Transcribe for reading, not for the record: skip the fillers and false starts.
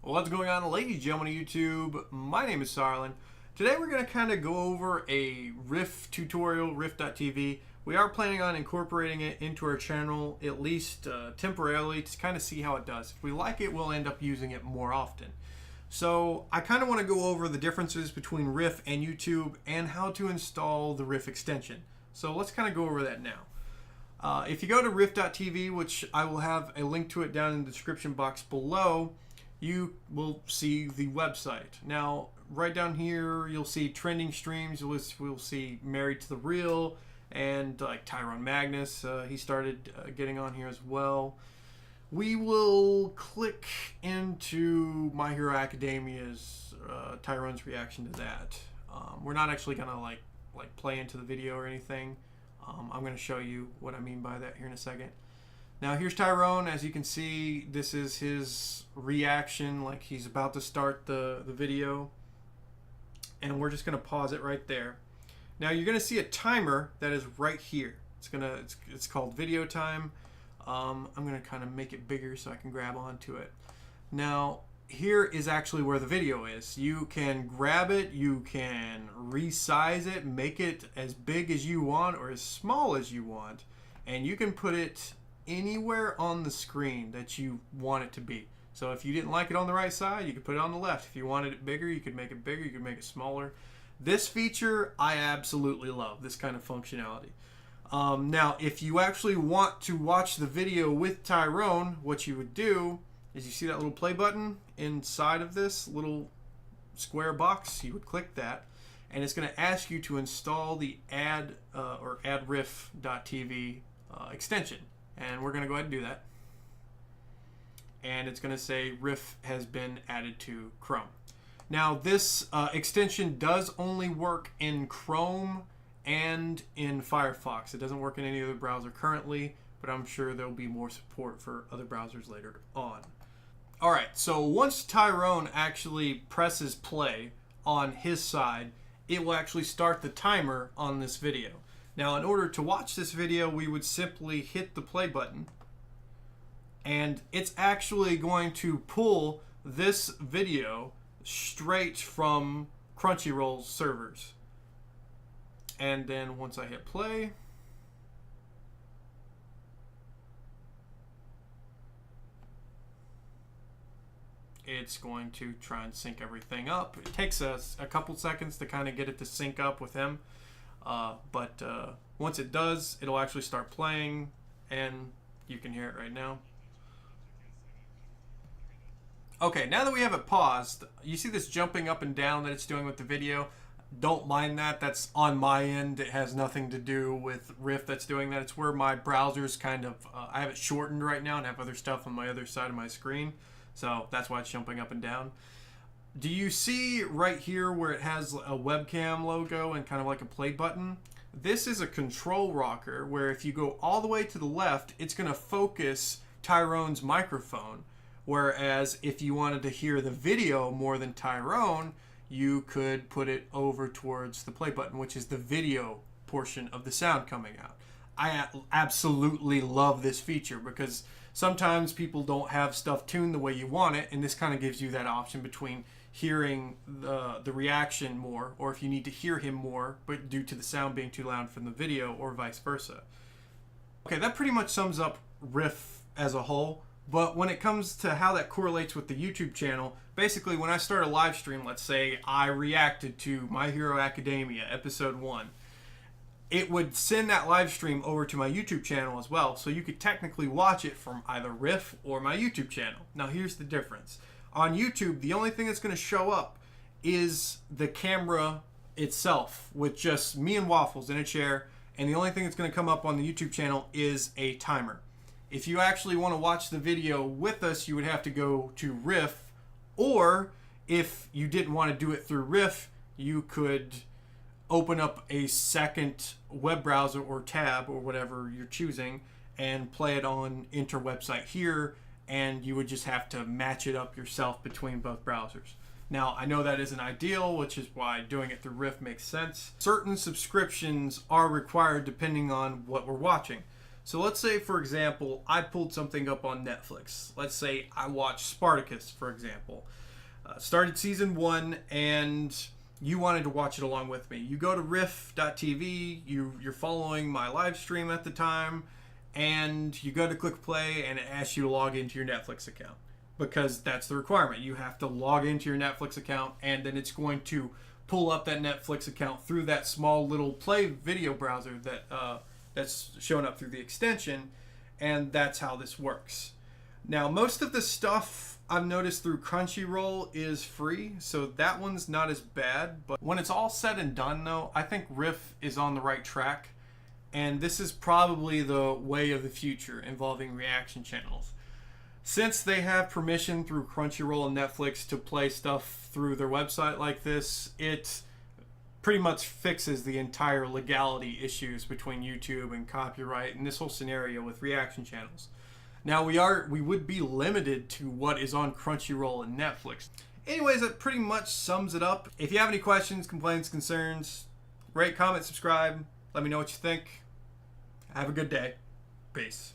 What's going on, ladies and gentlemen of YouTube? My name is Sarlin. Today we're going to kind of go over a Riff tutorial, Riff.tv. We are planning on incorporating it into our channel, at least temporarily, to kind of see how it does. If we like it, we'll end up using it more often. So I kind of want to go over the differences between Riff and YouTube and how to install the Riff extension. So let's kind of go over that now. If you go to Riff.tv, which I will have a link to it down in the description box below, you will see the website. Now, right down here, you'll see trending streams. We'll see Married to the Real and like Tyrone Magnus. He started getting on here as well. We will click into My Hero Academia's Tyrone's reaction to that. We're not actually gonna like play into the video or anything. I'm gonna show you what I mean by that here in a second. Now here's Tyrone. As you can see, this is his reaction, like he's about to start the video. And we're just gonna pause it right there. Now you're gonna see a timer that is right here. It's called video time. I'm gonna kind of make it bigger so I can grab onto it. Now here is actually where the video is. You can grab it, you can resize it, make it as big as you want or as small as you want, and you can put it anywhere on the screen that you want it to be. So if you didn't like it on the right side, you could put it on the left. If you wanted it bigger, you could make it bigger, you could make it smaller. This feature I absolutely love, this kind of functionality. Now if you actually want to watch the video with Tyrone, what you would do is you see that little play button inside of this little square box. You would click that and it's going to ask you to install the addriff.tv extension. And we're going to go ahead and do that. And it's going to say Riff has been added to Chrome. Now this extension does only work in Chrome and in Firefox. It doesn't work in any other browser currently, but I'm sure there'll be more support for other browsers later on. Alright, so once Tyrone actually presses play on his side, it will actually start the timer on this video. Now, in order to watch this video, we would simply hit the play button, and it's actually going to pull this video straight from Crunchyroll's servers. And then once I hit play, it's going to try and sync everything up. It takes us a couple seconds to kind of get it to sync up with him. But once it does, it'll actually start playing, and you can hear it right now. Okay, now that we have it paused, you see this jumping up and down that it's doing with the video. Don't mind that. That's on my end. It has nothing to do with Riff that's doing that. It's where my browser's kind of, I have it shortened right now and have other stuff on my other side of my screen. So that's why it's jumping up and down. Do you see right here where it has a webcam logo and kind of like a play button? This is a control rocker where if you go all the way to the left, it's going to focus Tyrone's microphone. Whereas if you wanted to hear the video more than Tyrone, you could put it over towards the play button, which is the video portion of the sound coming out. I absolutely love this feature because sometimes people don't have stuff tuned the way you want it, and this kind of gives you that option between hearing the reaction more, or if you need to hear him more, but due to the sound being too loud from the video, or vice versa. Okay, that pretty much sums up Riff as a whole, but when it comes to how that correlates with the YouTube channel, basically when I start a live stream, let's say I reacted to My Hero Academia Episode 1, it would send that live stream over to my YouTube channel as well, so you could technically watch it from either Riff or my YouTube channel. Now here's the difference. On YouTube, the only thing that's going to show up is the camera itself with just me and Waffles in a chair, and the only thing that's going to come up on the YouTube channel is a timer. If you actually want to watch the video with us, you would have to go to Riff, or if you didn't want to do it through Riff, you could open up a second web browser or tab or whatever you're choosing and play it on interwebsite here, and you would just have to match it up yourself between both browsers. Now, I know that isn't ideal, which is why doing it through Riff makes sense. Certain subscriptions are required depending on what we're watching. So let's say, for example, I pulled something up on Netflix. Let's say I watched Spartacus, for example. Started season 1 and you wanted to watch it along with me. You go to riff.tv, you're following my live stream at the time, and you go to click play and it asks you to log into your Netflix account. Because that's the requirement. You have to log into your Netflix account, and then it's going to pull up that Netflix account through that small little play video browser that's showing up through the extension, and that's how this works. Now, most of the stuff I've noticed through Crunchyroll is free, so that one's not as bad. But when it's all said and done, though, I think Riff is on the right track, and this is probably the way of the future involving reaction channels. Since they have permission through Crunchyroll and Netflix to play stuff through their website like this, it pretty much fixes the entire legality issues between YouTube and copyright and this whole scenario with reaction channels. Now we would be limited to what is on Crunchyroll and Netflix. Anyways, that pretty much sums it up. If you have any questions, complaints, concerns, rate, comment, subscribe. Let me know what you think. Have a good day. Peace.